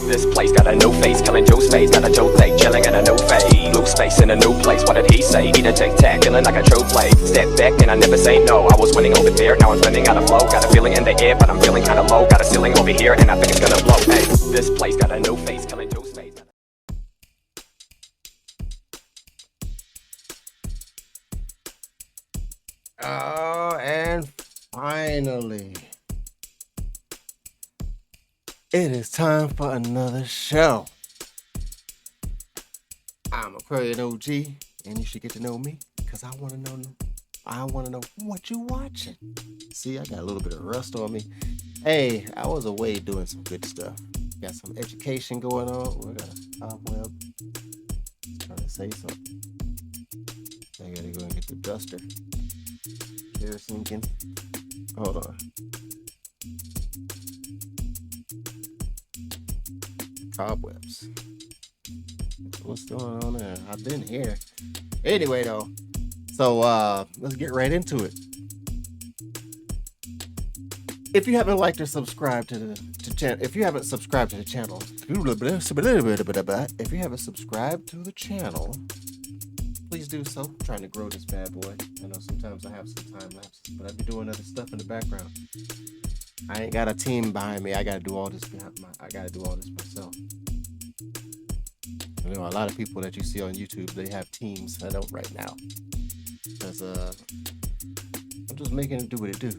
This place got a new face, killing Joe's face. Got a Joe thing, chilling in a new fade. Blue space in a new place, what did he say? He done tic-tac, feeling like a true play. Step back and I never say no. I was winning over there, now I'm running out of flow. Got a feeling in the air, but I'm feeling kinda low. Got a ceiling over here, and I think it's gonna blow. Hey, this place got a new face, killing Joe's face. Oh, and finally, it is time for another show. I'm Aquarian OG, and you should get to know me because I want to know what you watching. See, I got a little bit of rust on me. Hey, I was away doing some good stuff. Got some education going on. We got a cobweb. Trying to say something. I gotta go and get the duster. Kerosene can. Hold on. Cobwebs. What's going on there? I've been here. Anyway, though. So let's get right into it. If you haven't liked or subscribed to the channel, if you haven't subscribed to the channel, please do so. I'm trying to grow this bad boy. I know sometimes I have some time lapses, but I've been doing other stuff in the background. I ain't got a team behind me. I gotta do all this. I gotta do all this myself. You know, a lot of people that you see on YouTube, they have teams. I don't right now, because I'm just making it do what it do.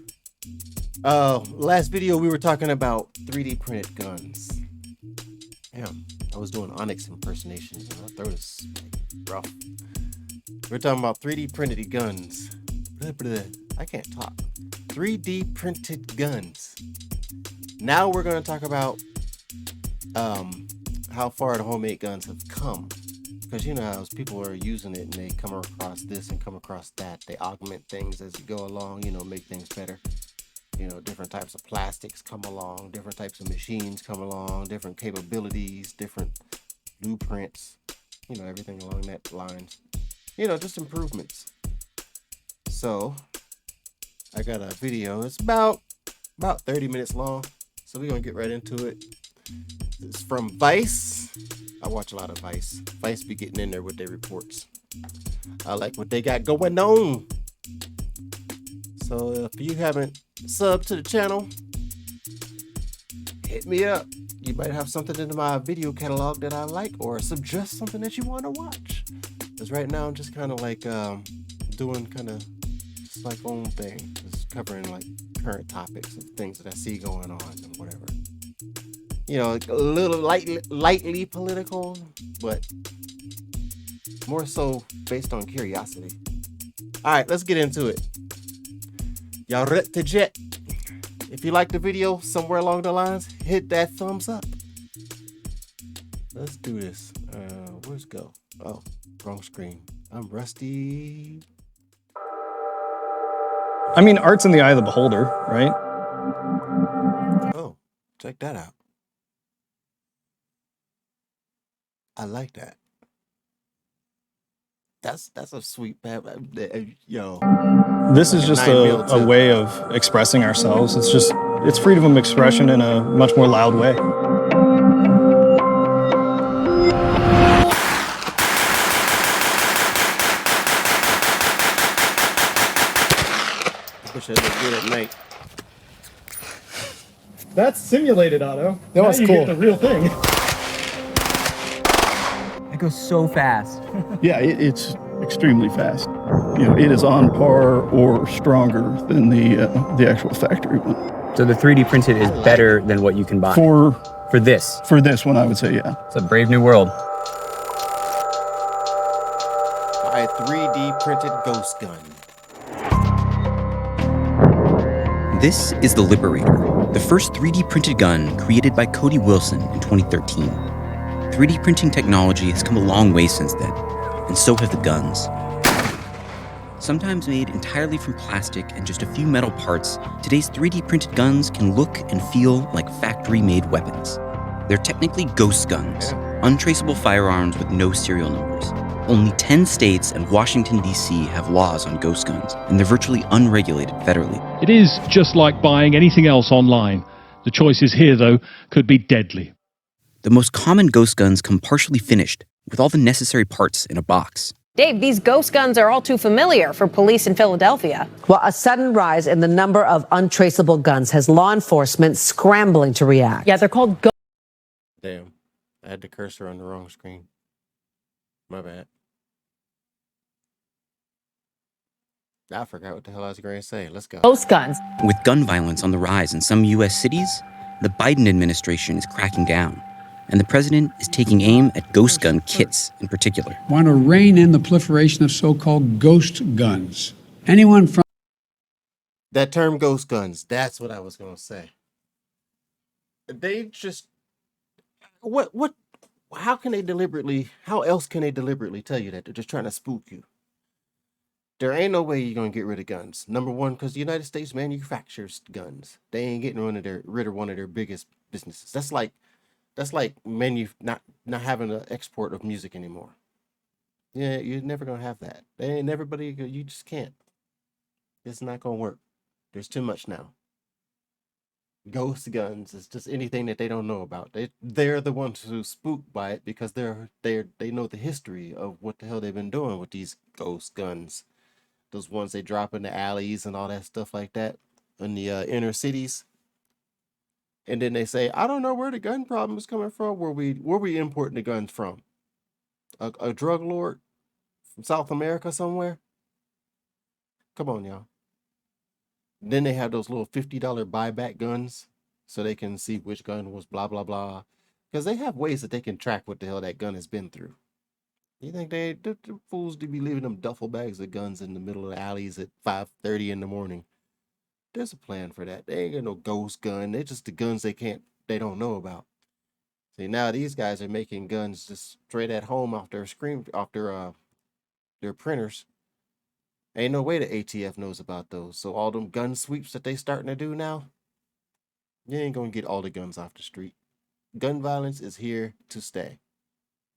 Last video we were talking about 3D printed guns. Damn, I was doing Onyx impersonations, and my throat is rough. We're talking about 3D printed guns. I can't talk. 3D printed guns. Now we're going to talk about how far the homemade guns have come. Because you know how people are using it and they come across this and come across that. They augment things as you go along, you know, make things better. You know, different types of plastics come along, different types of machines come along, different capabilities, different blueprints, you know, everything along that lines. You know, just improvements. So I got a video. It's about 30 minutes long. So we're gonna get right into it. It's from Vice. I watch a lot of Vice. Vice be getting in there with their reports. I like what they got going on. So if you haven't subbed to the channel, hit me up. You might have something in my video catalog that I like, or suggest something that you want to watch. Because right now I'm just kind of like doing kind of just like own thing, just covering like current topics and things that I see going on and whatever. You know, like a little lightly political, but more so based on curiosity. All right, let's get into it. Y'all ready to jet? If you like the video somewhere along the lines, hit that thumbs up. Let's do this. Where's go? Oh, wrong screen. I'm rusty. I mean, art's in the eye of the beholder, right? Oh, check that out. I like that. That's a sweet, yo. This is just a way of expressing ourselves. It's freedom of expression in a much more loud way. I wish I looked good at night. That's simulated, Otto. That was cool. The real thing. It goes so fast. Yeah, it's extremely fast. You know, it is on par or stronger than the actual factory one. So the 3D printed is better than what you can buy For this. For this one, I would say, yeah. It's a brave new world. Buy a 3D printed ghost gun. This is the Liberator, the first 3D printed gun created by Cody Wilson in 2013. 3D printing technology has come a long way since then, and so have the guns. Sometimes made entirely from plastic and just a few metal parts, today's 3D printed guns can look and feel like factory-made weapons. They're technically ghost guns, untraceable firearms with no serial numbers. Only 10 states and Washington, D.C. have laws on ghost guns, and they're virtually unregulated federally. It is just like buying anything else online. The choices here, though, could be deadly. The most common ghost guns come partially finished, with all the necessary parts in a box. Dave, these ghost guns are all too familiar for police in Philadelphia. Well, a sudden rise in the number of untraceable guns has law enforcement scrambling to react. Yeah, they're called Damn. I had the cursor on the wrong screen. My bad. I forgot what the hell I was going to say. Let's go. ghost guns. With gun violence on the rise in some U.S. cities, the Biden administration is cracking down, and the president is taking aim at ghost gun kits in particular. Want to rein in the proliferation of so-called ghost guns. Anyone from That term ghost guns, that's what I was going to say. They just, how can they deliberately, how else can they deliberately tell you that? They're just trying to spook you. There ain't no way you're going to get rid of guns. Number one, because the United States manufactures guns. They ain't getting rid of one of their biggest businesses. That's like not having an export of music anymore. Yeah, you're never going to have that. They ain't everybody, you just can't. It's not going to work. There's too much now. Ghost guns is just anything that they don't know about. They're the ones who spooked by it because they know the history of what the hell they've been doing with these ghost guns. Those ones they drop in the alleys and all that stuff like that in the inner cities. And then they say, I don't know where the gun problem is coming from. Where we importing the guns from? A drug lord from South America somewhere? Come on, y'all. Then they have those little $50 buyback guns so they can see which gun was blah, blah, blah. Because they have ways that they can track what the hell that gun has been through. You think the fools to be leaving them duffel bags of guns in the middle of the alleys at 5:30 in the morning? There's a plan for that. They ain't got no ghost gun. They're just the guns they don't know about. See, now these guys are making guns just straight at home off their their printers. Ain't no way the ATF knows about those. So all them gun sweeps that they starting to do now, you ain't gonna get all the guns off the street. Gun violence is here to stay.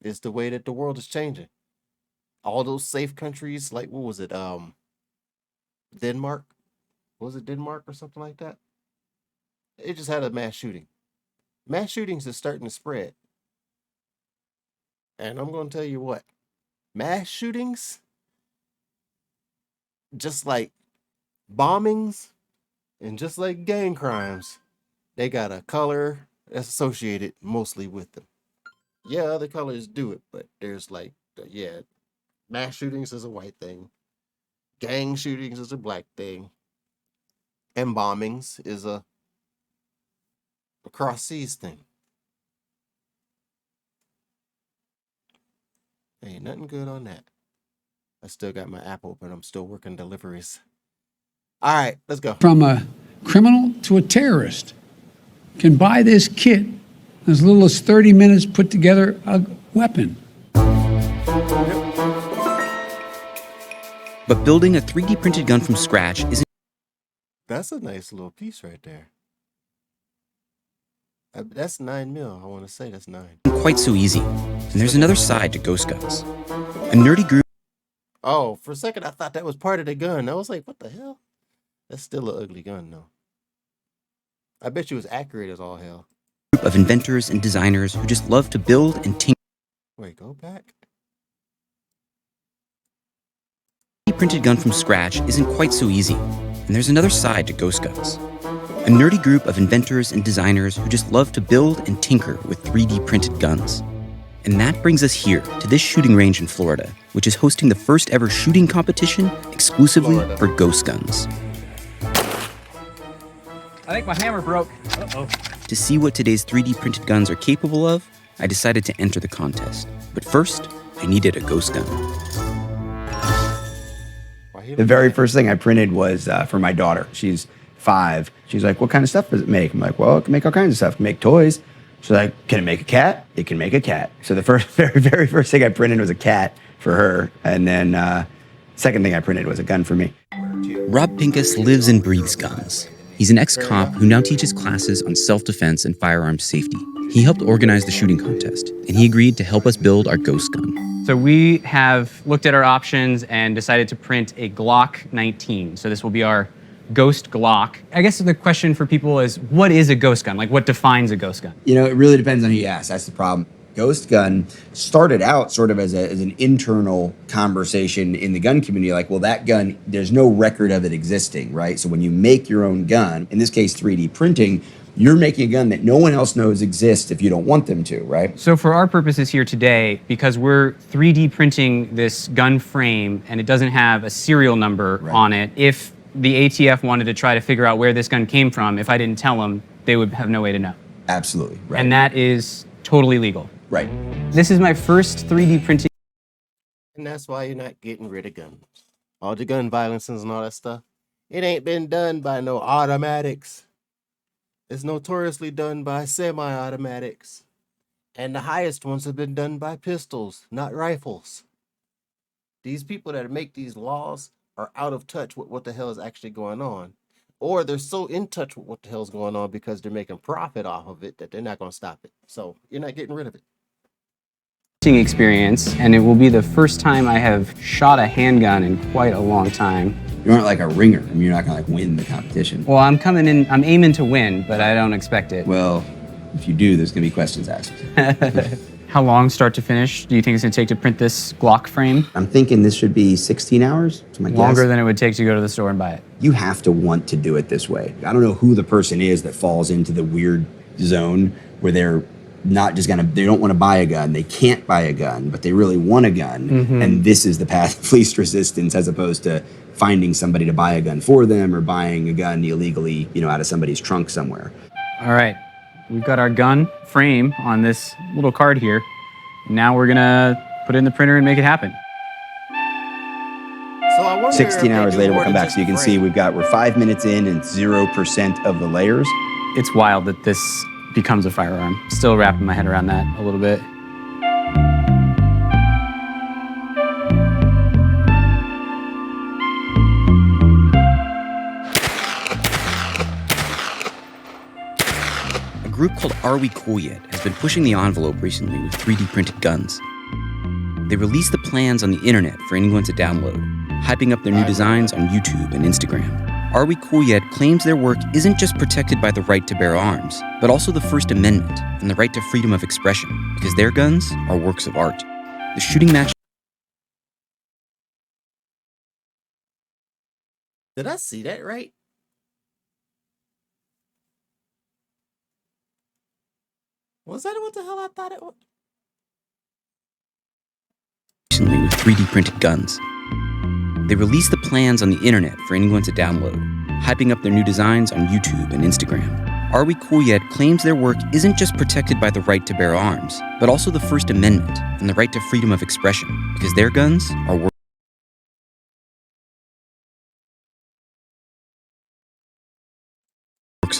It's the way that the world is changing. All those safe countries, like what was it? Denmark? Was it Denmark or something like that? It just had a mass shooting. Mass shootings is starting to spread. And I'm gonna tell you what, mass shootings, just like bombings and just like gang crimes, they got a color that's associated mostly with them. Yeah, other colors do it, but there's mass shootings is a white thing. Gang shootings is a black thing. And bombings is a across seas thing. Ain't nothing good on that. I still got my app open. I'm still working deliveries. All right, let's go. from a criminal to a terrorist can buy this kit in as little as 30 minutes, put together a weapon. But building a 3D printed gun from scratch isn't That's a nice little piece right there. That's 9 mil. I want to say that's 9. quite so easy. And there's another side to ghost guns. A nerdy group Oh, for a second I thought that was part of the gun. I was like, what the hell? That's still an ugly gun, though. I bet you it was accurate as all hell. of inventors and designers who just love to build and tinker. Wait, go back. A printed gun from scratch isn't quite so easy. And there's another side to ghost guns. A nerdy group of inventors and designers who just love to build and tinker with 3D printed guns. And that brings us here to this shooting range in Florida, which is hosting the first ever shooting competition exclusively for ghost guns. I think my hammer broke. Uh-oh. To see what today's 3D printed guns are capable of, I decided to enter the contest. But first, I needed a ghost gun. The very first thing I printed was for my daughter. She's 5. She's like, what kind of stuff does it make? I'm like, well, it can make all kinds of stuff. It can make toys. She's like, can it make a cat? It can make a cat. So the very first thing I printed was a cat for her. And then second thing I printed was a gun for me. Rob Pincus lives and breathes guns. He's an ex-cop who now teaches classes on self-defense and firearms safety. He helped organize the shooting contest, and he agreed to help us build our ghost gun. So we have looked at our options and decided to print a Glock 19. So this will be our ghost Glock. I guess the question for people is, what is a ghost gun? Like, what defines a ghost gun? You know, it really depends on who you ask. That's the problem. Ghost gun started out sort of as an internal conversation in the gun community. Like, well, that gun, there's no record of it existing, right? So when you make your own gun, in this case, 3D printing, you're making a gun that no one else knows exists if you don't want them to, right? So for our purposes here today, because we're 3D printing this gun frame and it doesn't have a serial number on it, if the ATF wanted to try to figure out where this gun came from, if I didn't tell them, they would have no way to know. Absolutely, right. And that is totally legal. Right. This is my first 3D printing. And that's why you're not getting rid of guns. All the gun violences and all that stuff, it ain't been done by no automatics. It's notoriously done by semi-automatics. And the highest ones have been done by pistols, not rifles. These people that make these laws are out of touch with what the hell is actually going on. Or they're so in touch with what the hell's going on because they're making profit off of it that they're not going to stop it. So you're not getting rid of it. Experience, and it will be the first time I have shot a handgun in quite a long time. You aren't like a ringer. I mean, you're not going to like win the competition. Well, I'm coming in, I'm aiming to win, but I don't expect it. Well, if you do, there's going to be questions asked. How long, start to finish, do you think it's going to take to print this Glock frame? I'm thinking this should be 16 hours. Longer than it would take to go to the store and buy it. You have to want to do it this way. I don't know who the person is that falls into the weird zone where they're not just gonna, they don't want to buy a gun, they can't buy a gun, but they really want a gun. And this is the path of least resistance, as opposed to finding somebody to buy a gun for them or buying a gun illegally, you know, out of somebody's trunk somewhere. All right, we've got our gun frame on this little card here. Now we're gonna put it in the printer and make it happen. So I wonder 16 hours later, we'll come back so you can see we're 5 minutes in and 0% of the layers. It's wild that this becomes a firearm. Still wrapping my head around that a little bit. A group called Are We Cool Yet has been pushing the envelope recently with 3D printed guns. They released the plans on the internet for anyone to download, hyping up their new designs on YouTube and Instagram. Are We Cool Yet claims their work isn't just protected by the right to bear arms, but also the First Amendment and the right to freedom of expression, because their guns are works of art. The shooting match. Did I see that right? Was that what the hell I thought it was? Recently with 3D printed guns. They released the plans on the internet for anyone to download, hyping up their new designs on YouTube and Instagram. Are We Cool Yet claims their work isn't just protected by the right to bear arms, but also the First Amendment and the right to freedom of expression, because their guns are works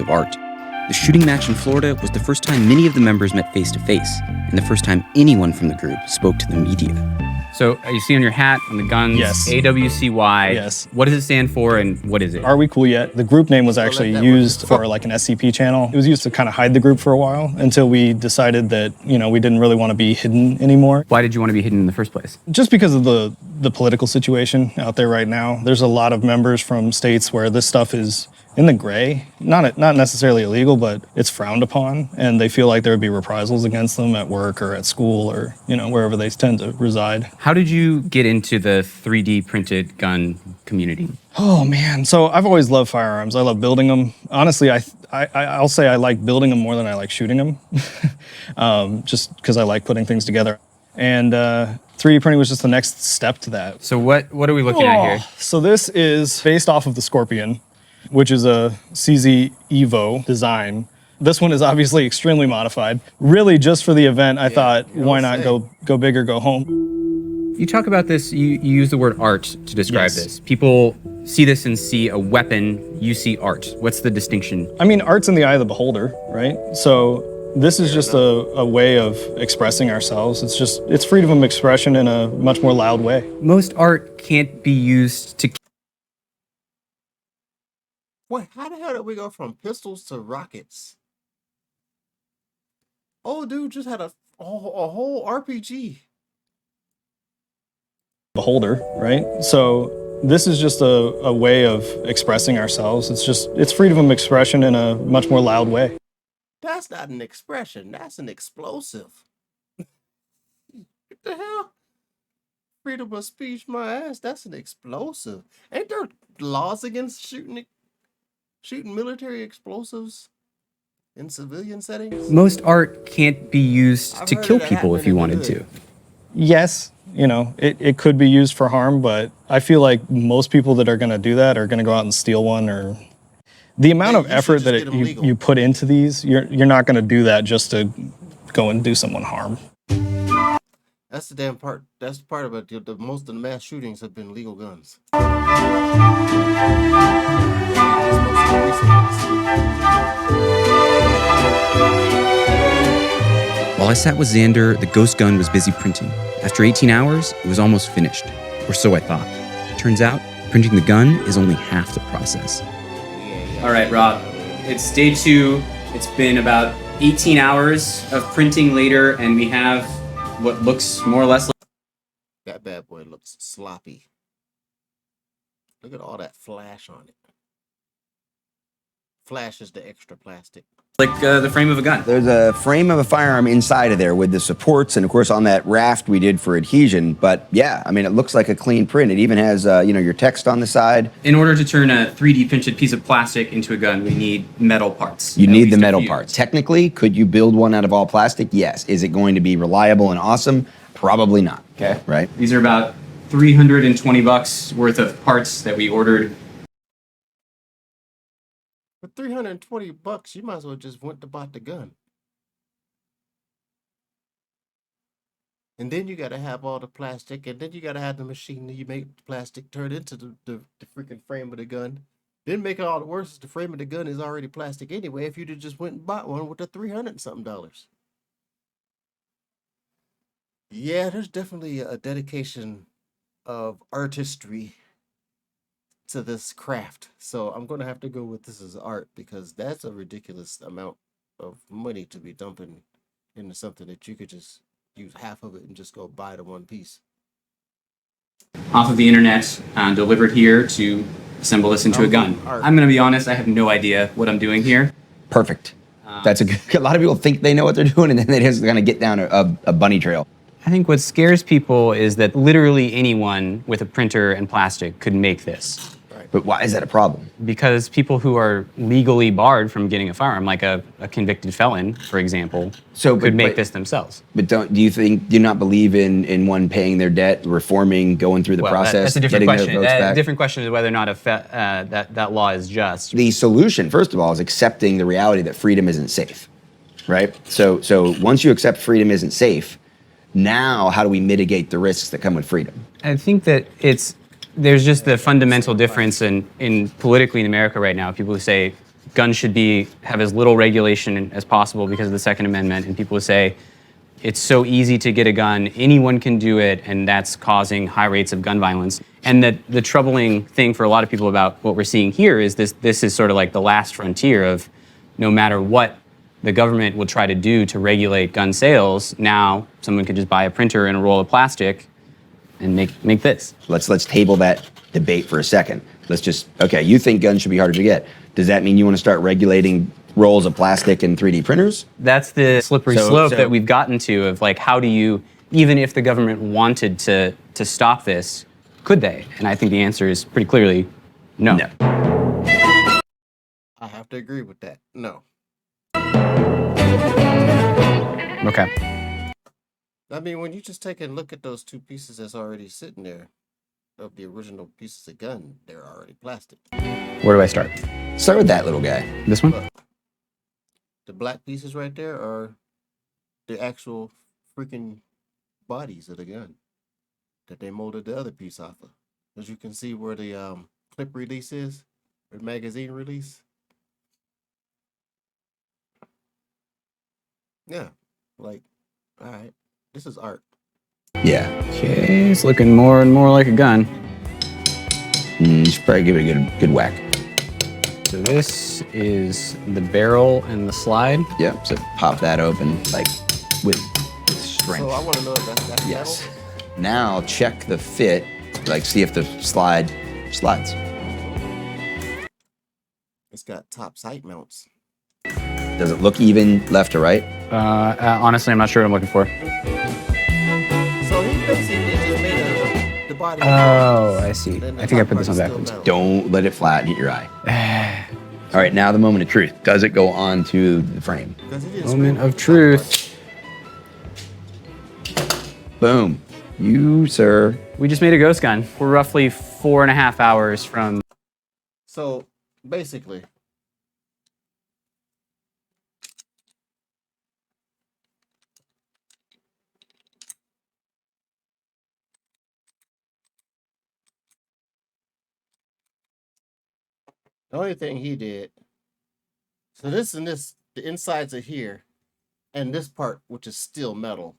of art. The shooting match in Florida was the first time many of the members met face to face, and the first time anyone from the group spoke to the media. So you see on your hat, on the guns, Yes. AWCY. Yes. What does it stand for and what is it? Are We Cool Yet? The group name was actually used for like an SCP channel. It was used to kind of hide the group for a while until we decided that, you know, we didn't really want to be hidden anymore. Why did you want to be hidden in the first place? Just because of the political situation out there right now. There's a lot of members from states where this stuff is in the gray, not necessarily illegal, but it's frowned upon, and they feel like there would be reprisals against them at work or at school or, you know, wherever they tend to reside. How did you get into the 3D printed gun community? Oh man, so I've always loved firearms. I love building them. Honestly, I'll say I like building them more than I like shooting them, just because I like putting things together. And 3D printing was just the next step to that. So what are we looking at here? So this is based off of the Scorpion, which is a CZ Evo design. This one is obviously extremely modified. Really, just for the event, I thought, why not go big or go home? You talk about this, you use the word art to describe this. People see this and see a weapon, you see art. What's the distinction? I mean, art's in the eye of the beholder, right? So this is just a way of expressing ourselves. It's freedom of expression in a much more loud way. Most art can't be used to... What? How the hell did we go from pistols to rockets? Oh, dude just had a whole RPG. Beholder, right? So This is just a way of expressing ourselves. It's freedom of expression in a much more loud way. That's not an expression. That's an explosive. What the hell? Freedom of speech, my ass. That's an explosive. Ain't there laws against shooting military explosives in civilian settings? Most art can't be used I've to heard kill of that people if you happening in wanted the to. hood. Yes, it could be used for harm, but I feel like most people that are going to do that are going to go out and steal one, or the amount of You should effort just that get 'em legal. you put into these, you're not going to do that just to go and do someone harm. That's the damn part. That's the part about the most of the mass shootings have been legal guns. While I sat with Xander, the ghost gun was busy printing. After 18 hours, it was almost finished, or so I thought. Turns out, printing the gun is only half the process. All right, Rob, it's day 2. It's been about 18 hours of printing later, and we have what looks more or less like That bad boy looks sloppy. Look at all that flash on it. Flash is the extra plastic. the frame of a gun. There's a frame of a firearm inside of there with the supports, and of course on that raft we did for adhesion. But yeah, I mean, it looks like a clean print. It even has, your text on the side. In order to turn a 3D printed piece of plastic into a gun, we need metal parts. You At need least the a metal few. parts. Technically, could you build one out of all plastic? Yes. Is it going to be reliable and awesome? Probably not. Okay. Right? These are about $320 worth of parts that we ordered. For $320, you might as well just went to buy the gun. And then you gotta have all the plastic, and then you gotta have the machine that you make the plastic turn into the freaking frame of the gun. Then make it all the worse is the frame of the gun is already plastic anyway. If you'd have just went and bought one with the $300 something. Yeah, there's definitely a dedication of artistry to this craft. So I'm gonna have to go with this as art, because that's a ridiculous amount of money to be dumping into something that you could just use half of it and just go buy the one piece. Off of the internet, delivered here to assemble this into a gun. I'm gonna be honest, I have no idea what I'm doing here. Perfect. That's a lot of people think they know what they're doing, and then they just kind of get down a bunny trail. I think what scares people is that literally anyone with a printer and plastic could make this. But why is that a problem? Because people who are legally barred from getting a firearm, like a convicted felon, for example, could make this themselves. But do you not believe in one paying their debt, reforming, going through the process, That's a different getting question. their votes back? A different question is whether or not that law is just. The solution, first of all, is accepting the reality that freedom isn't safe, right? So once you accept freedom isn't safe, now how do we mitigate the risks that come with freedom? I think that there's just the fundamental difference in politically in America right now. People who say guns should have as little regulation as possible because of the Second Amendment, and people who say it's so easy to get a gun, anyone can do it, and that's causing high rates of gun violence. And the troubling thing for a lot of people about what we're seeing here is this is sort of like the last frontier of no matter what the government will try to do to regulate gun sales, now someone could just buy a printer and a roll of plastic and make this. Let's table that debate for a second. You think guns should be harder to get. Does that mean you want to start regulating rolls of plastic and 3D printers? That's the slippery slope that we've gotten to of like, how do you, even if the government wanted to stop this, could they? And I think the answer is pretty clearly no. I have to agree with that. No. Okay. I mean, when you just take a look at those two pieces that's already sitting there, of the original pieces of gun, they're already plastic. Where do I start? Start with that little guy. This one? Look, the black pieces right there are the actual freaking bodies of the gun that they molded the other piece off of. As you can see where the clip release is, or magazine release. Yeah, like, all right. This is art. Yeah. Okay, it's looking more and more like a gun. You should probably give it a good whack. So this is the barrel and the slide. Yep. So pop that open like with strength. So I want to know if that's yes. Now check the fit. Like see if the slide slides. It's got top sight mounts. Does it look even left to right? Honestly, I'm not sure what I'm looking for. So he basically just made the body. Oh, I see. Then the I think I top put this part on is still backwards. metal. Don't let it flat and hit your eye. All right, now the moment of truth. Does it go onto the frame? 'Cause he didn't Moment screw of the top truth. Boom. You, sir. We just made a ghost gun. We're roughly 4.5 hours from. part. So basically, the only thing he did. So this and this, the insides are here, and this part, which is still metal,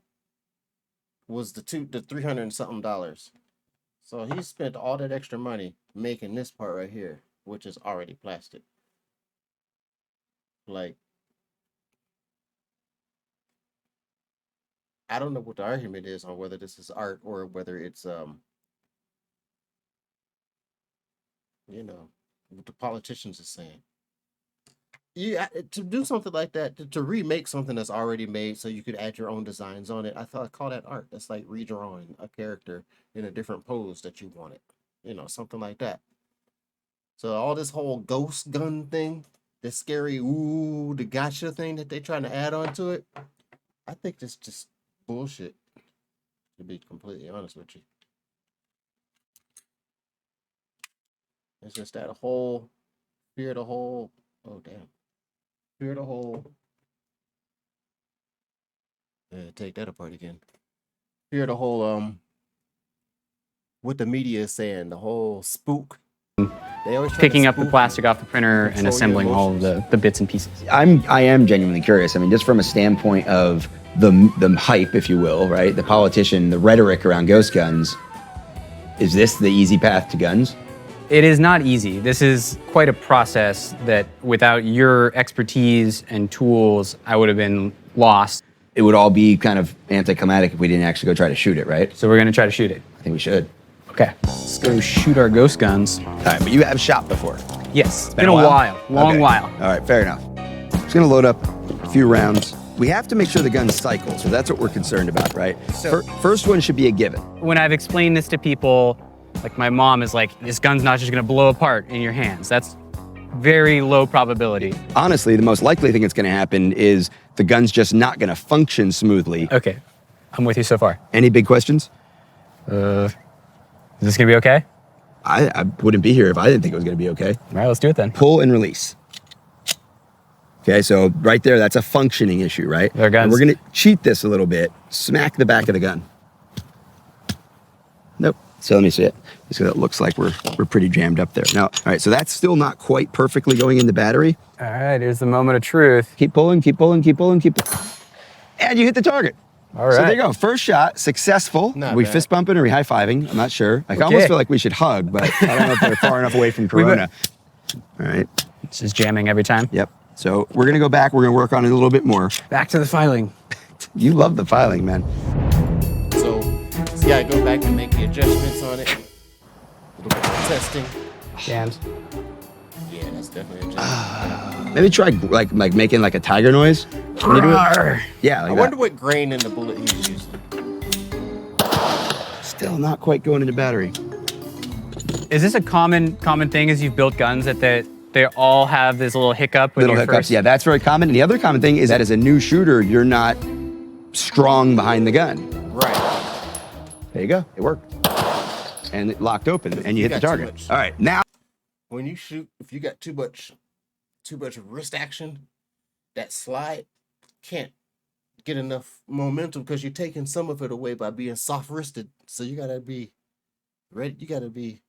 was the $300 and something. So he spent all that extra money making this part right here, which is already plastic. Like, I don't know what the argument is on whether this is art or whether it's what the politicians are saying. To do something like that, to remake something that's already made so you could add your own designs on it, I call that art. That's like redrawing a character in a different pose that you wanted. Something like that. So all this whole ghost gun thing, this scary the gotcha thing that they're trying to add on to it, I think this just bullshit, to be completely honest with you. It's just that whole fear the whole fear the whole take that apart again. Fear the whole what the media is saying, the whole spook. They always try Picking to up the spook plastic off the printer and control your assembling all of the bits and pieces. I am genuinely curious. I mean, just from a standpoint of the hype, if you will, right? The politician, the rhetoric around ghost guns. Is this the easy path to guns? It is not easy. This is quite a process that without your expertise and tools, I would have been lost. It would all be kind of anticlimactic if we didn't actually go try to shoot it, right? So we're gonna try to shoot it. I think we should. Okay, let's go shoot our ghost guns. All right, but you have shot before. Yes, it's been a while, long Okay. while. All right, fair enough. Just gonna load up a few rounds. We have to make sure the guns cycle, so that's what we're concerned about, right? First one should be a given. When I've explained this to people, like my mom is like, this gun's not just gonna blow apart in your hands. That's very low probability. Honestly, the most likely thing that's gonna happen is the gun's just not gonna function smoothly. Okay, I'm with you so far. Any big questions? Is this gonna be okay? I wouldn't be here if I didn't think it was gonna be okay. All right, let's do it then. Pull and release. Okay, so right there, that's a functioning issue, right? There are guns. And we're gonna cheat this a little bit. Smack the back of the gun. Nope. So let me see it. So it looks like we're pretty jammed up there. Now, all right, so that's still not quite perfectly going in the battery. All right, here's the moment of truth. Keep pulling, keep pulling, keep pulling, keep pulling. And you hit the target. All right. So there you go. First shot, successful. Not We bad. fist bumping or we high fiving? I'm not sure. I almost feel like we should hug, but I don't know if they're far enough away from Corona. All right. It's just jamming every time. Yep. So we're gonna go back. We're gonna work on it a little bit more. Back to the filing. You love the filing, man. So you gotta go back and make the adjustments on it. A little bit of testing. Jams. Yeah, that's definitely a jam. Maybe try like making like a tiger noise. Can you do it? Yeah, like I that. wonder what grain in the bullet he's using. Still not quite going into battery. Is this a common thing as you've built guns that they all have this little hiccup when Little you're hiccups. first? Yeah, that's very common. And the other common thing is that as a new shooter, you're not strong behind the gun. Right. There you go. It worked. And it locked open, and you hit the got too target. much. All right, now. When you shoot, if you got too much wrist action, that slide can't get enough momentum because you're taking some of it away by being soft wristed. So you gotta be ready. You gotta be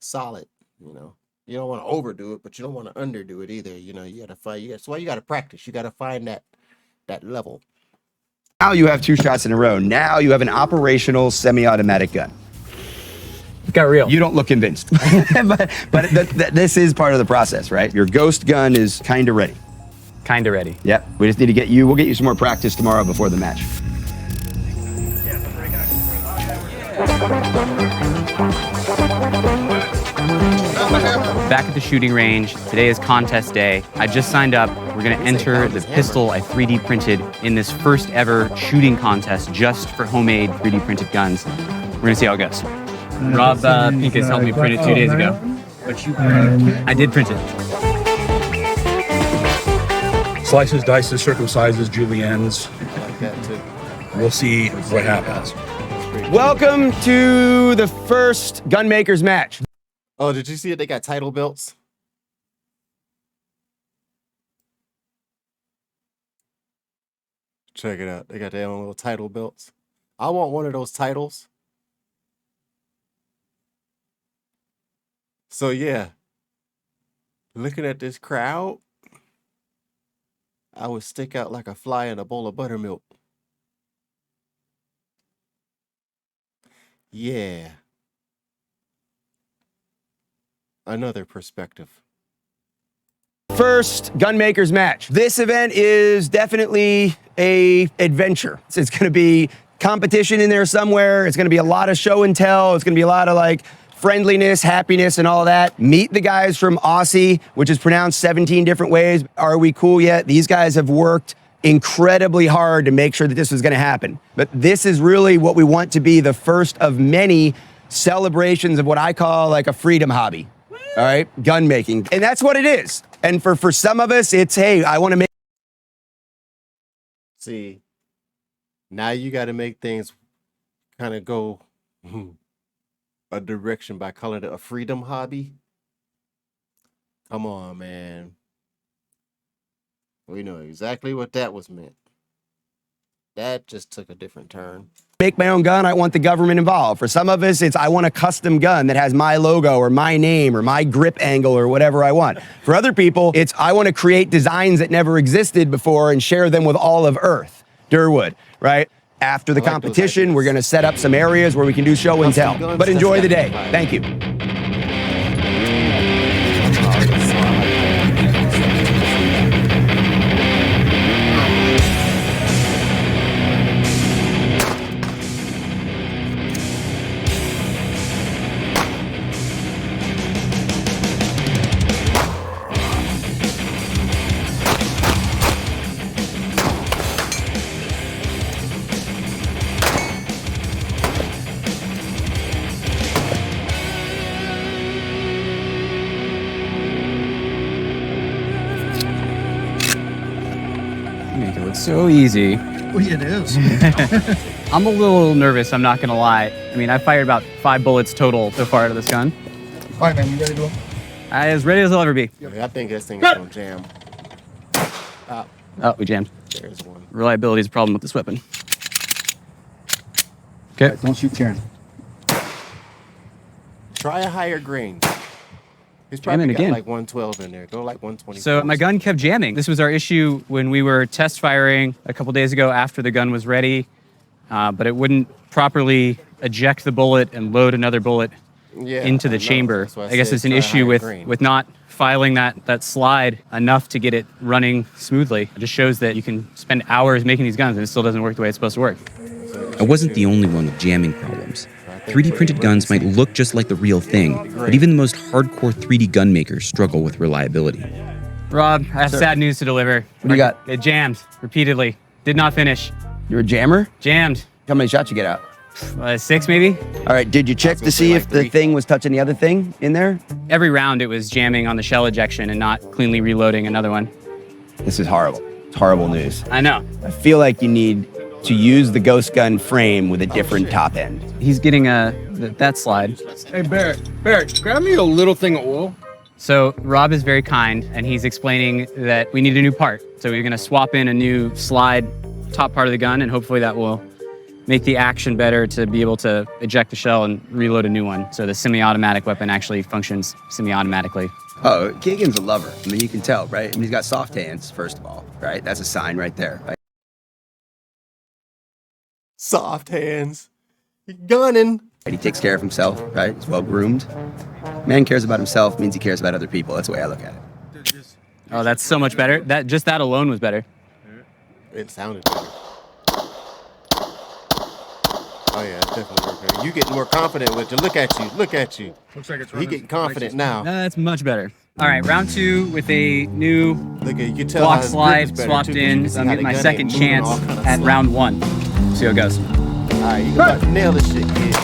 solid. You don't want to overdo it, but you don't want to underdo it either. You gotta find. That's why you gotta practice. You gotta find that level. Now you have 2 shots in a row. Now you have an operational semi-automatic gun. It got real. You don't look convinced, but this is part of the process, right? Your ghost gun is kind of ready. Kinda ready. Yep. We just need to get you. We'll get you some more practice tomorrow before the match. Back at the shooting range, today is contest day. I just signed up. We're gonna enter the pistol I 3D printed in this first ever shooting contest just for homemade 3D printed guns. We're gonna see how it goes. Rob Pincus helped me print it 2 days ago. But I did print it. Slices, dices, circumcises, juliennes. I like that too. We'll see what happens. Welcome to the first gunmakers match. Oh, did you see it? They got title belts. Check it out. They got their own little title belts. I want one of those titles. So yeah, looking at this crowd, I would stick out like a fly in a bowl of buttermilk. Yeah. Another perspective. First gunmakers match. This event is definitely a adventure. It's going to be competition in there somewhere. It's going to be a lot of show and tell. It's going to be a lot of like friendliness, happiness, and all that. Meet the guys from Aussie, which is pronounced 17 different ways. Are we cool yet? These guys have worked incredibly hard to make sure that this was going to happen. But this is really what we want to be the first of many celebrations of what I call like a freedom hobby. All right, gun making. And that's what it is. And for some of us, it's, hey, I want to make. See, now you got to make things kind of go a direction by calling it a freedom hobby. Come on, man. We know exactly what that was meant. That just took a different turn. Make my own gun, I want the government involved. For some of us, it's I want a custom gun that has my logo or my name or my grip angle or whatever I want. For other people, it's I want to create designs that never existed before and share them with all of Earth, Durwood, right? After the competition, we're going to set up some areas where we can do show and tell. But enjoy the day. Thank you. Make it look so easy. Well, it is. I'm a little nervous, I'm not gonna lie. I mean, I fired about 5 bullets total so far out of this gun. All right, man, you ready to go? As ready as I'll ever be. I think this thing is going to jam. Oh, we jammed. There's one. Reliability is a problem with this weapon. Okay. Right, don't shoot Karen. Try a higher grain. He's Jamming probably got again. like 112 in there. Go like 120. So my gun kept jamming. This was our issue when we were test firing a couple days ago after the gun was ready, but it wouldn't properly eject the bullet and load another bullet into the chamber. I guess it's an issue with not filing that slide enough to get it running smoothly. It just shows that you can spend hours making these guns and it still doesn't work the way it's supposed to work. I wasn't the only one with jamming problems. 3D printed guns might look just like the real thing, but even the most hardcore 3D gun makers struggle with reliability. Rob, I have sad news to deliver. What do you got? It jammed repeatedly. Did not finish. You're a jammer? Jammed. How many shots you get out? 6 maybe? All right, did you check to see if the thing was touching the other thing in there? Every round it was jamming on the shell ejection and not cleanly reloading another one. This is horrible. It's horrible news. I know. I feel like you need to use the ghost gun frame with a different top end. He's getting that slide. Hey, Barrett, grab me a little thing of oil. So Rob is very kind and he's explaining that we need a new part. So we're gonna swap in a new slide top part of the gun and hopefully that will make the action better to be able to eject the shell and reload a new one. So the semi-automatic weapon actually functions semi-automatically. Oh, Keegan's a lover. I mean, you can tell, right? I mean, he's got soft hands, first of all, right? That's a sign right there. Right? Soft hands. Gunning. He takes care of himself, right? He's well groomed. Man cares about himself means he cares about other people. That's the way I look at it. Oh, that's so much better. Just that alone was better. It sounded better. Oh yeah, it's definitely working. You getting more confident with it. Look at you. Look at you. Looks like it's He getting confident now. That's much better. All right, round 2 with a new Look at you can tell how block his grip is slide better, swapped too, 'cause you in. can see I'm how getting the my gun second ain't moving chance all kinda at slow. round 1. See how it goes. All right, you about to nail this shit, kid.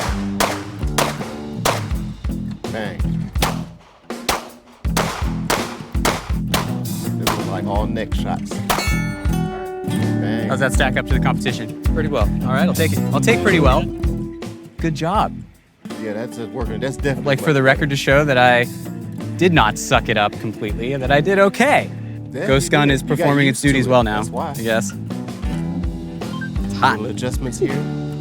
Bang. This was like all neck shots. Bang. How's that stack up to the competition? Pretty well. All right, I'll take it. I'll take pretty well. Good job. Yeah, that's it working. That's definitely Like for the record to show that I did not suck it up completely and that I did okay. Yeah, Ghost you Gun did. is You got performing its used to duties it. well now. That's why. I guess. It's hot. Little adjustments here.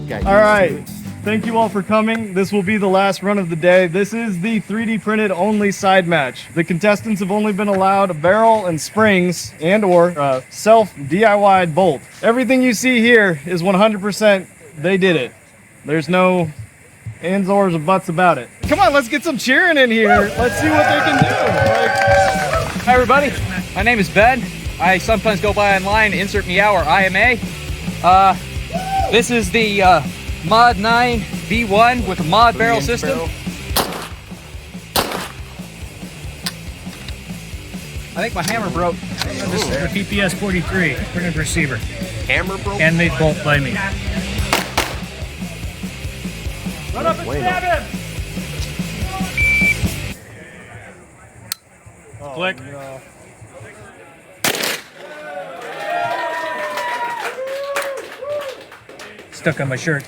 Got All used right. to it. Thank you all for coming. This will be the last run of the day. This is the 3D printed only side match. The contestants have only been allowed a barrel and springs and or self DIY bolt. Everything you see here is 100% they did it. There's no ands, ors, or buts about it. Come on, let's get some cheering in here. Let's see what they can do. Hi everybody, my name is Ben. I sometimes go by online, insert meow or IMA. This is the Mod 9 V1 with a mod barrel system. I think my hammer broke. This is the PPS 43 printed receiver. Hammer broke? Handmade bolt by me. Run up and stab him! Click. Stuck on my shirt.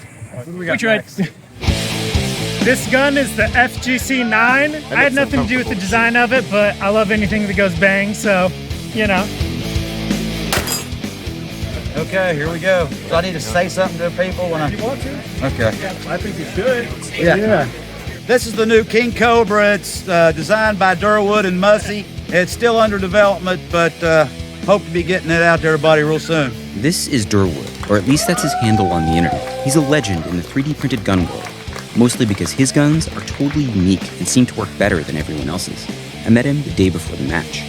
We tried. This gun is the FGC 9. I had nothing to do with the design of it, but I love anything that goes bang, so, you know. Okay, here we go. So I need to say something to people when I... You want to? Okay. I think you should. Yeah. This is the new King Cobra. It's designed by Durwood and Mussey. It's still under development, but hope to be getting it out to everybody real soon. This is Durwood, or at least that's his handle on the internet. He's a legend in the 3D printed gun world, mostly because his guns are totally unique and seem to work better than everyone else's. I met him the day before the match.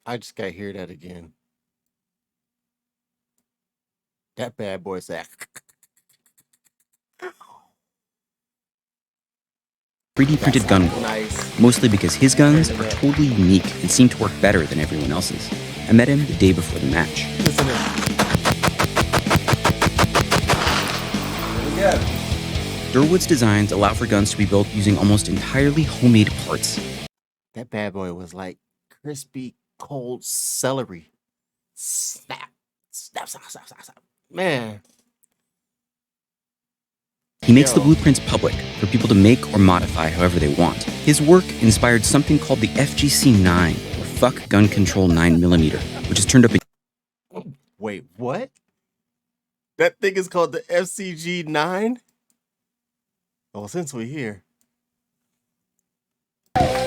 I just got to hear that again. That bad boy said. 3D printed gun world, nice. mostly because his guns are totally unique and seem to work better than everyone else's. I met him the day before the match. Listen to Durwood's designs allow for guns to be built using almost entirely homemade parts. that bad boy was like crispy, cold celery. Snap. Snap, snap, snap, snap, snap. Man. He makes the blueprints public for people to make or modify however they want. His work inspired something called the FGC 9, or Fuck Gun Control 9mm, which is turned up in... Wait, what? That thing is called the FCG 9? Oh, since we're here.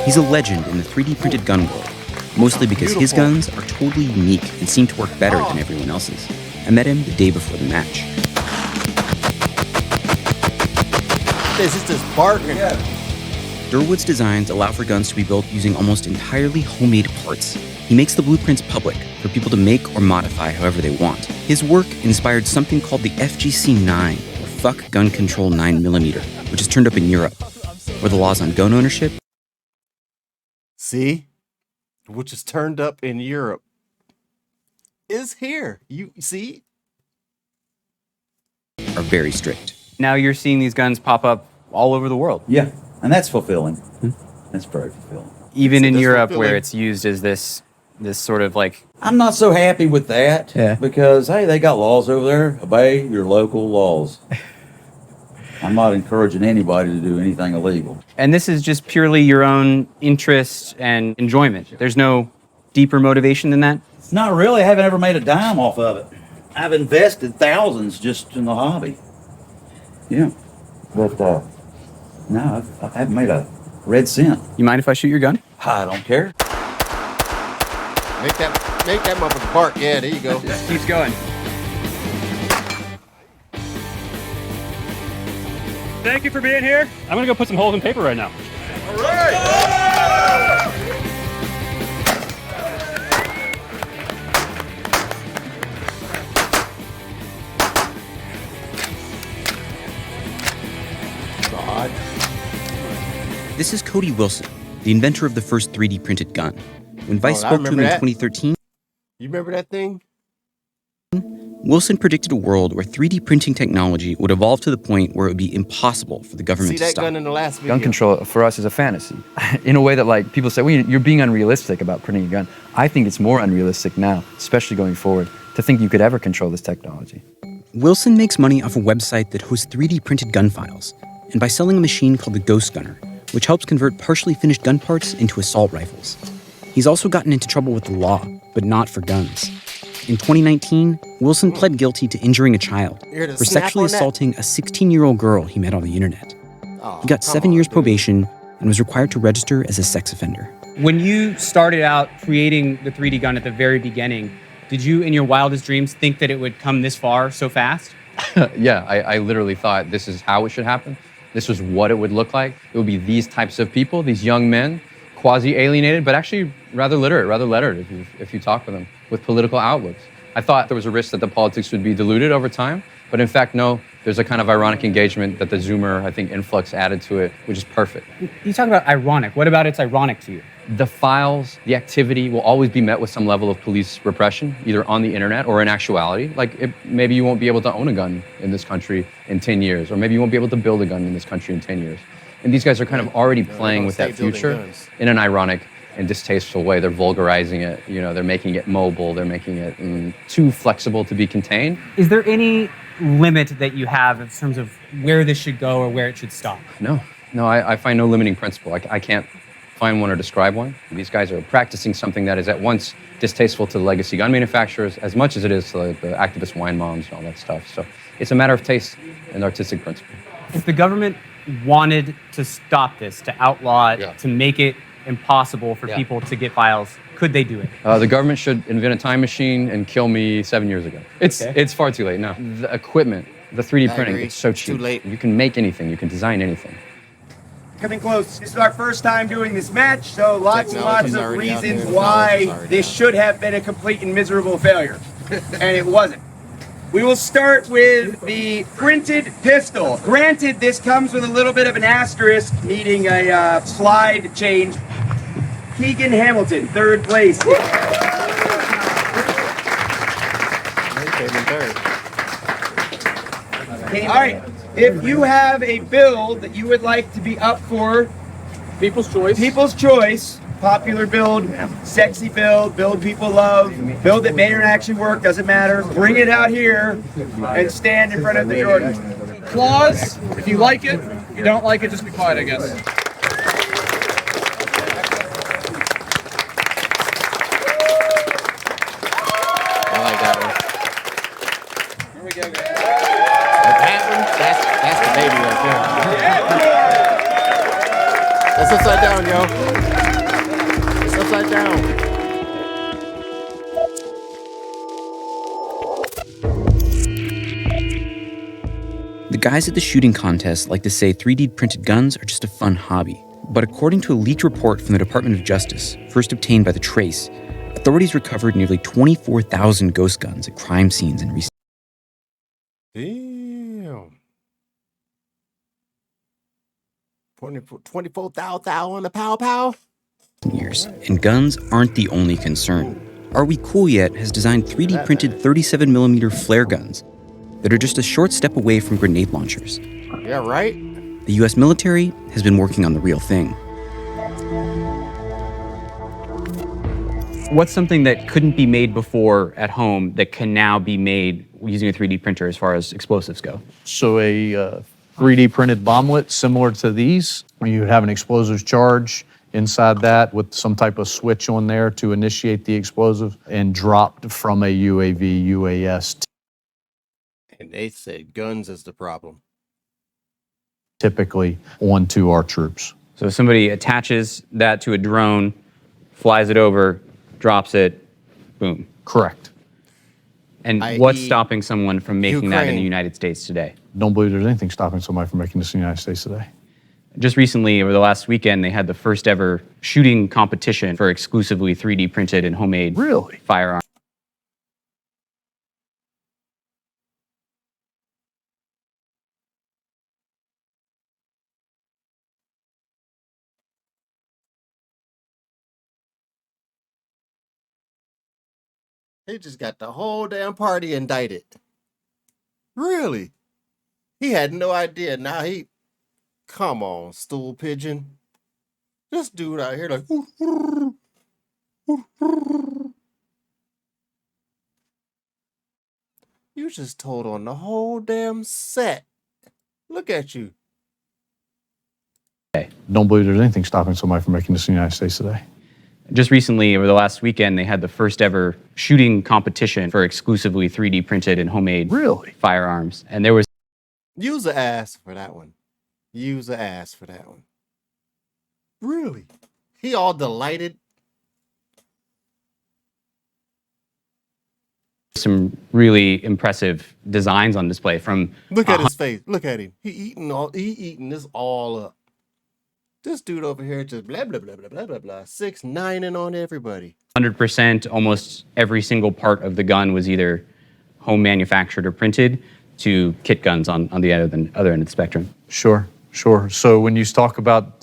He's a legend in the 3D printed gun world, mostly because his guns are totally unique and seem to work better than everyone else's. I met him the day before the match. This is just barking. Durwood's designs allow for guns to be built using almost entirely homemade parts. He makes the blueprints public for people to make or modify however they want. His work inspired something called the FGC 9, or Fuck Gun Control 9mm, which is turned up in Europe, where the laws on gun ownership... See? Which is turned up in Europe. Is here. You see? ...are very strict. Now you're seeing these guns pop up all over the world. Yeah, and that's fulfilling. That's very fulfilling. Even in Europe, where it's used as this sort of like... I'm not so happy with that. Yeah. Because, hey, they got laws over there. Obey your local laws. I'm not encouraging anybody to do anything illegal. And this is just purely your own interest and enjoyment. There's no deeper motivation than that? Not really. I haven't ever made a dime off of it. I've invested thousands just in the hobby. Yeah. But, no, I haven't made a red cent. You mind if I shoot your gun? I don't care. Make that motherfucker bark. Yeah, there you go. Just keeps going. Thank you for being here. I'm gonna go put some holes in paper right now. All right. This is Cody Wilson, the inventor of the first 3D printed gun. When Vice I spoke to him remember in that. 2013, You remember that thing? Wilson predicted a world where 3D printing technology would evolve to the point where it would be impossible for the government See to that stop. gun in the last video. Gun control for us is a fantasy, in a way that like people say, well, you're being unrealistic about printing a gun. I think it's more unrealistic now, especially going forward, to think you could ever control this technology. Wilson makes money off a website that hosts 3D printed gun files, and by selling a machine called the Ghost Gunner, which helps convert partially finished gun parts into assault rifles. He's also gotten into trouble with the law, but not for guns. In 2019, Wilson pled guilty to injuring a child for sexually assaulting a 16-year-old girl he met on the internet. He got 7 years probation and was required to register as a sex offender. When you started out creating the 3D gun at the very beginning, did you, in your wildest dreams, think that it would come this far so fast? Yeah, I literally thought this is how it should happen. This was what it would look like. It would be these types of people, these young men, quasi-alienated, but actually rather literate, rather lettered if you talk with them, with political outlooks. I thought there was a risk that the politics would be diluted over time, but in fact, no. There's a kind of ironic engagement that the Zoomer, I think, influx added to it, which is perfect. You talk about ironic. What about it's ironic to you? The files, the activity will always be met with some level of police repression, either on the internet or in actuality. Like maybe you won't be able to own a gun in this country in 10 years, or maybe you won't be able to build a gun in this country in 10 years. And these guys are kind of already playing with that future in an ironic and distasteful way. They're vulgarizing it, they're making it mobile, they're making it too flexible to be contained. Is there any limit that you have in terms of where this should go or where it should stop? No, I find no limiting principle. I can't find one or describe one. These guys are practicing something that is at once distasteful to the legacy gun manufacturers as much as it is to the activist wine moms and all that stuff. So it's a matter of taste and artistic principle. If the government wanted to stop this, to outlaw it, to make it impossible for people to get files, could they do it? The government should invent a time machine and kill me 7 years ago. It's far too late now. The equipment, the 3D printing, it's so cheap. Too late. You can make anything, you can design anything. Coming close. This is our first time doing this match, so lots and lots of reasons why this should have been a complete and miserable failure. And it wasn't. We will start with the printed pistol. Granted, this comes with a little bit of an asterisk, needing a slide change. Keegan Hamilton, third place. All right, if you have a build that you would like to be up for People's Choice, popular build, sexy build people love, build that may or actually work, doesn't matter, bring it out here and stand in front of the Jordan. Applause. If you like it, if you don't like it, just be quiet, I guess. I like that one. Here we go, guys. That one, that's the baby right there. That's upside down, yo. It's upside down. The guys at the shooting contest like to say 3D printed guns are just a fun hobby. But according to a leaked report from the Department of Justice, first obtained by The Trace, authorities recovered nearly 24,000 ghost guns at crime scenes in recent Damn. 24,000 on the pow. years. And guns aren't the only concern. Are We Cool Yet has designed 3D printed 37mm flare guns that are just a short step away from grenade launchers. Yeah, right? The US military has been working on the real thing. What's something that couldn't be made before at home that can now be made using a 3D printer as far as explosives go? So a 3D printed bomblet similar to these, where you would have an explosives charge inside that with some type of switch on there to initiate the explosive and dropped from a UAV, UAS. And they said guns is the problem. Typically onto our troops. So if somebody attaches that to a drone, flies it over, drops it, boom. Correct. And what's stopping someone from making that in the United States today? Don't believe there's anything stopping somebody from making this in the United States today. Just recently, over the last weekend, they had the first ever shooting competition for exclusively 3D printed and homemade firearms. He just got the whole damn party indicted. Really? He had no idea. Now come on, stool pigeon. This dude out here like, you just told on the whole damn set. Look at you. Don't believe there's anything stopping somebody from making this in the United States today. Just recently, over the last weekend, they had the first ever shooting competition for exclusively 3D printed and homemade firearms. And there was Use the ass for that one. Use the ass for that one. Really? He all delighted. some really impressive designs on display from... Look at his face. Look at him. He eating this all up. This dude over here just blah, blah, blah, blah, blah, blah, blah. 6ix9ing on everybody. 100%, almost every single part of the gun was either home manufactured or printed to kit guns on the other end of the spectrum. Sure, sure. So when you talk about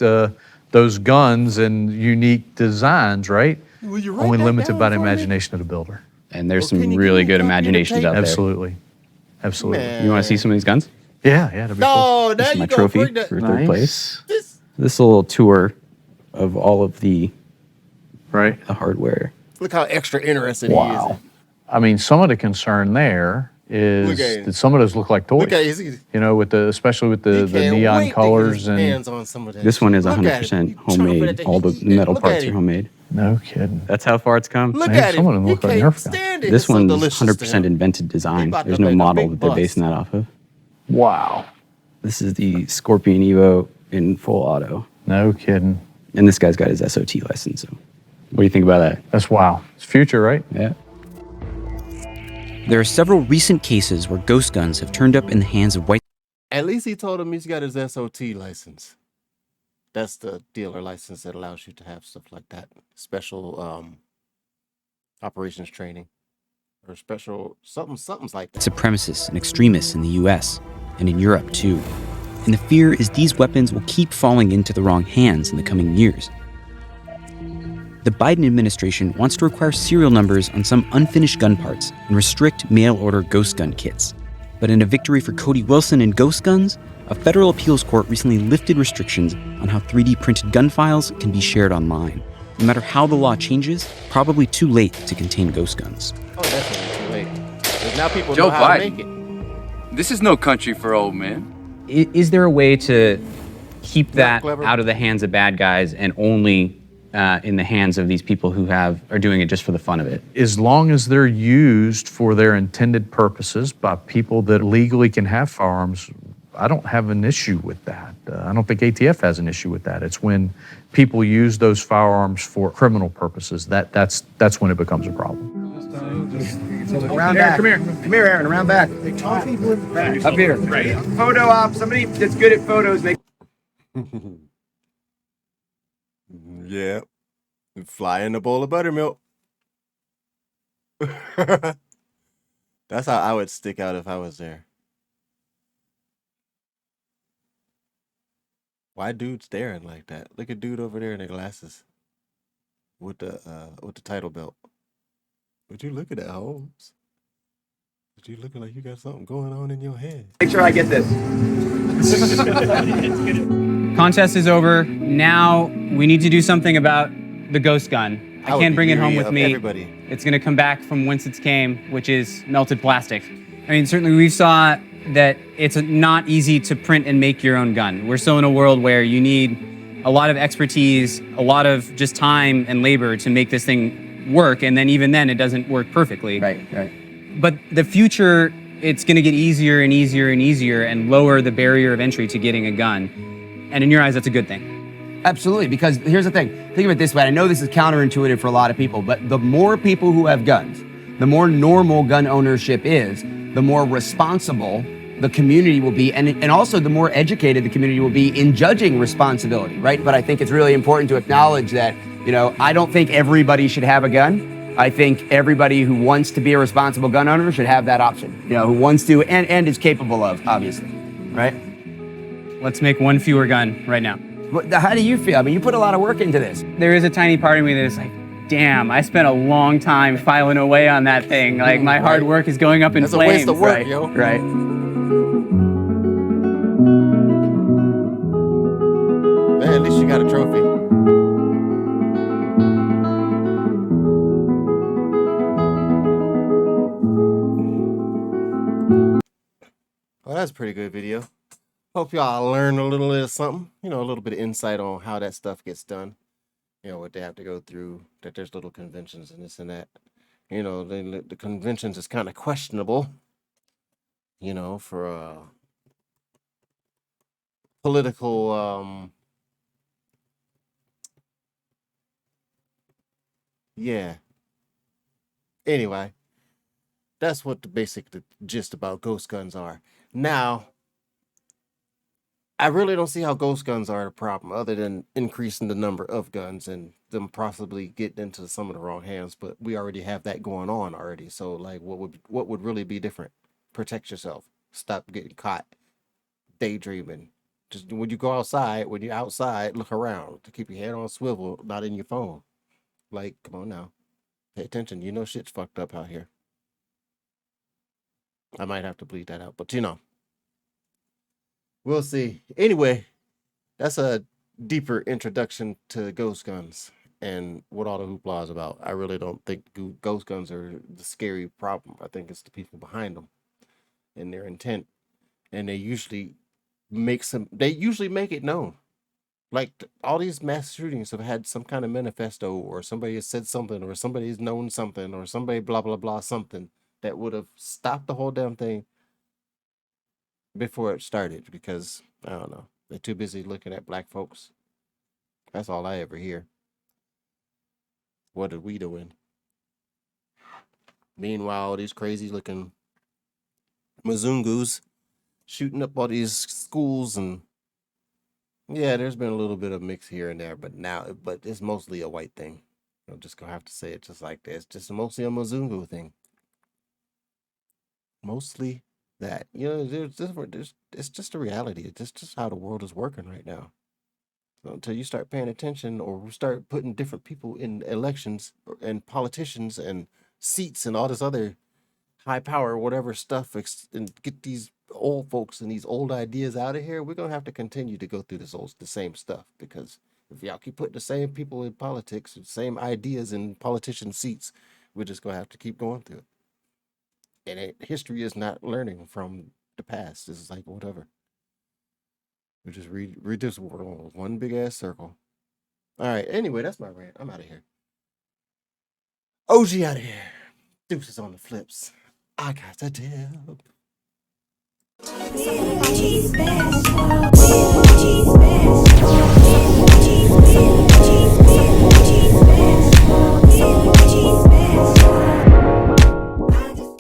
those guns and unique designs, right? Will you only limited by the imagination of the builder. And there's some really good imaginations out there. Absolutely. Absolutely. Man. You want to see some of these guns? Yeah, that'd be cool. Oh, This now is my you go trophy bring that. for third place. This little tour of all of the hardware. Look how extra interested he Wow. I mean, some of the concern there Look at is him. that some of those look like toys. Look at his- You know, especially with the can't neon wait to get colors his and hands on some of that This one is shit. Look at 100% him. Chomping at homemade. the All the heat. metal Look parts at are him. homemade. No kidding. That's how far it's come. Look Man, at some of him. them He look like can't Nerf guns. stand it. This It's so one's delicious to 100% him. invented design. about There's to no make a model big that they're bust. basing that off of. Wow. This is the Scorpion Evo in full auto. No kidding. And this guy's got his SOT license. So what do you think about that? That's wow. It's future, right? Yeah. There are several recent cases where ghost guns have turned up in the hands of white. At least he told him he's got his SOT license. That's the dealer license that allows you to have stuff like that. Special operations training. Or special something's like that. Supremacists and extremists in the US and in Europe too. And the fear is these weapons will keep falling into the wrong hands in the coming years. The Biden administration wants to require serial numbers on some unfinished gun parts and restrict mail-order ghost gun kits. But in a victory for Cody Wilson and ghost guns, a federal appeals court recently lifted restrictions on how 3D printed gun files can be shared online. No matter how the law changes, probably too late to contain ghost guns. Oh, definitely too late. 'Cause now people Joe know how to Biden. make it. This is no country for old men. Is there a way to keep that clever. out of the hands of bad guys and only in the hands of these people who are doing it just for the fun of it? As long as they're used for their intended purposes by people that legally can have firearms, I don't have an issue with that. I don't think ATF has an issue with that. It's when people use those firearms for criminal purposes that's when it becomes a problem. Around back. Come here. Come here, Aaron. Around back. Up here. Photo op. Somebody that's good at photos. Make. Yeah. Fly in a bowl of buttermilk. That's how I would stick out if I was there. Why dude staring like that? Look at dude over there in the glasses. With the title belt. Would you look at that, Holmes? Would you looking like you got something going on in your head? Make sure I get this. Contest is over. Now we need to do something about the ghost gun. I would can't be bring it home weary with of me. everybody. It's going to come back from whence it came, which is melted plastic. I mean, certainly we saw that it's not easy to print and make your own gun. We're still in a world where you need a lot of expertise, a lot of just time and labor to make this thing work, and then even then it doesn't work perfectly. Right. But the future, it's going to get easier and easier and easier and lower the barrier of entry to getting a gun. And in your eyes, that's a good thing. Absolutely, because here's the thing. Think of it this way. I know this is counterintuitive for a lot of people, but the more people who have guns, the more normal gun ownership is, the more responsible the community will be, and also the more educated the community will be in judging responsibility, right? But I think it's really important to acknowledge that, I don't think everybody should have a gun. I think everybody who wants to be a responsible gun owner should have that option, who wants to and is capable of, obviously, right? Let's make one fewer gun right now. How do you feel? I mean, you put a lot of work into this. There is a tiny part of me that is like, damn, I spent a long time filing away on that thing. Like, my hard work is going up in That's a flames. waste of work, right, yo. right. Man, at least you got a trophy. Well, that's a pretty good video. Hope y'all learned a little bit of something. You know, a little bit of insight on how that stuff gets done. You know, what they have to go through, that there's little conventions and this and that. You know, the conventions is kind of questionable, you know, for political, yeah. Anyway, that's what the gist about ghost guns are. Now, I really don't see how ghost guns are a problem other than increasing the number of guns and them possibly getting into some of the wrong hands, but we already have that going on already. So like what would really be different? Protect yourself. Stop getting caught daydreaming. Just when you go outside, when you're outside, look around to keep your head on swivel, not in your phone. Like, come on now. Pay attention. You know shit's fucked up out here. I might have to bleed that out, but you know. We'll see. Anyway, that's a deeper introduction to ghost guns and what all the hoopla is about. I really don't think ghost guns are the scary problem. I think it's the people behind them and their intent. And they usually make it known. Like all these mass shootings have had some kind of manifesto, or somebody has said something, or somebody's known something, or somebody blah blah blah something that would have stopped the whole damn thing before it started, because I don't know, they're too busy looking at black folks. That's all I ever hear. What are we doing? Meanwhile, these crazy looking Mzungus shooting up all these schools, and yeah, there's been a little bit of mix here and there, but it's mostly a white thing. I'm just gonna have to say it just like this. Just mostly a Mzungu thing. Mostly that. You know, it's just a reality. It's just how the world is working right now. So until you start paying attention or start putting different people in elections and politicians and seats and all this other high power, whatever stuff, and get these old folks and these old ideas out of here, we're going to have to continue to go through the same stuff, because if y'all keep putting the same people in politics, the same ideas in politician seats, we're just going to have to keep going through it. And history is not learning from the past. It's like whatever. We just read this world one big ass circle. All right. Anyway, that's my rant. I'm out of here. OG out of here. Deuces on the flips. I got the dip.